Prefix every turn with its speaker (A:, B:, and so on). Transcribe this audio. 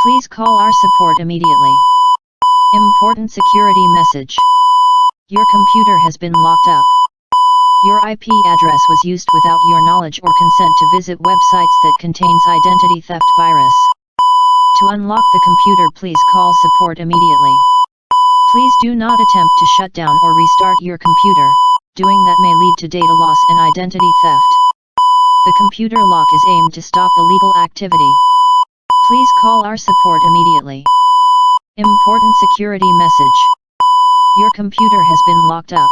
A: Please call our support immediately. Important security message. Your computer has been locked up. Your IP address was used without your knowledge or consent to visit websites that contains identity theft virus. To unlock the computer, please call support immediately. Please do not attempt to shut down or restart your computer. Doing that may lead to data loss and identity theft. The computer lock is aimed to stop illegal activity. Please call our support immediately. Important security message. Your computer has been locked up.